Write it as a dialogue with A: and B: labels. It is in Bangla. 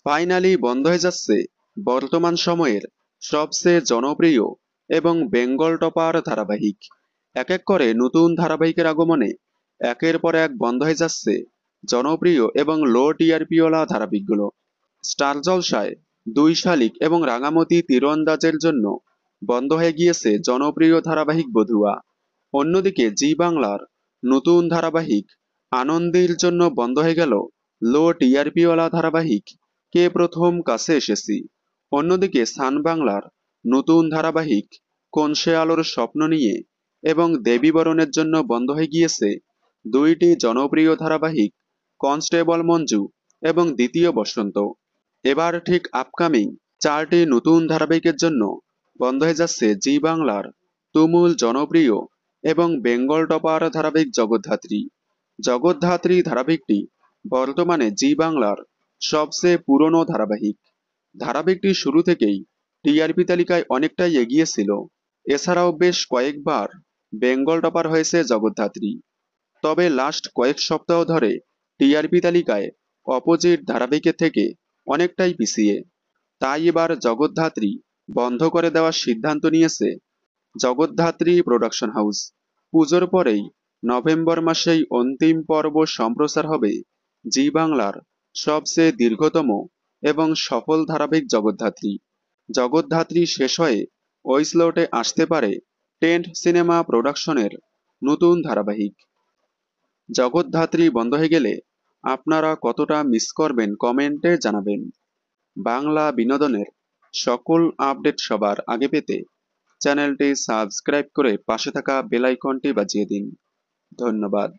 A: ফাইনালি বন্ধ হয়ে যাচ্ছে বর্তমান সময়ের সবচেয়ে জনপ্রিয় এবং বেঙ্গল টপার ধারাবাহিক। এক এক করে নতুন ধারাবাহিকের আগমনে একের পর এক বন্ধ হয়ে যাচ্ছে জনপ্রিয় এবং লো টিআরপিওয়ালা ধারাবাহিকগুলো। স্টার জলসায় দুই শালিক এবং রাঙামতি তীরন্দাজের জন্য বন্ধ হয়ে গিয়েছে জনপ্রিয় ধারাবাহিক বধুয়া। অন্যদিকে জি বাংলার নতুন ধারাবাহিক আনন্দের জন্য বন্ধ হয়ে গেল লো টিআরপিওয়ালা ধারাবাহিক কে প্রথম কাছে এসেছি। অন্যদিকে সান বাংলার নতুন ধারাবাহিক কোন সে আলোর স্বপ্ন নিয়ে এবং দেবী বরণের জন্য বন্ধ হয়ে গিয়েছে দুইটি জনপ্রিয় ধারাবাহিক কনস্টেবল মঞ্জু এবং দ্বিতীয় বসন্ত। এবার ঠিক আপকামিং চারটি নতুন ধারাবাহিকের জন্য বন্ধ হয়ে যাচ্ছে জি বাংলার তুমুল জনপ্রিয় এবং বেঙ্গল টপার ধারাবাহিক জগদ্ধাত্রী। জগদ্ধাত্রী ধারাবাহিকটি বর্তমানে জি বাংলার সবচেয়ে পুরনো ধারাবাহিক। ধারাবাহিকটি শুরু থেকেই টিআরপি তালিকায় অনেকটাই এগিয়ে ছিল। এছাড়াও বেশ কয়েকবার বেঙ্গল টপার হয়েছে জগদ্ধাত্রী। তবে লাস্ট কয়েক সপ্তাহ ধরে টিআরপি তালিকায় অপোজিট ধারাবাহিকের থেকে অনেকটাই পিছিয়ে। তাই এবার জগদ্ধাত্রী বন্ধ করে দেওয়ার সিদ্ধান্ত নিয়েছে জগদ্ধাত্রী প্রোডাকশন হাউস। পুজোর পরেই নভেম্বর মাসেই অন্তিম পর্ব সম্প্রচার হবে জি বাংলার সবচেয়ে দীর্ঘতম এবং সফল ধারাবাহিক জগদ্ধাত্রী। জগদ্ধাত্রী শেষ হয়ে ওই স্লটে আসতে পারে টেন্ট সিনেমা প্রোডাকশনের নতুন ধারাবাহিক। জগদ্ধাত্রী বন্ধ হয়ে গেলে আপনারা কতটা মিস করবেন কমেন্টে জানাবেন। বাংলা বিনোদনের সকল আপডেট সবার আগে পেতে চ্যানেলটি সাবস্ক্রাইব করে পাশে থাকা বেল আইকনটি বাজিয়ে দিন। ধন্যবাদ।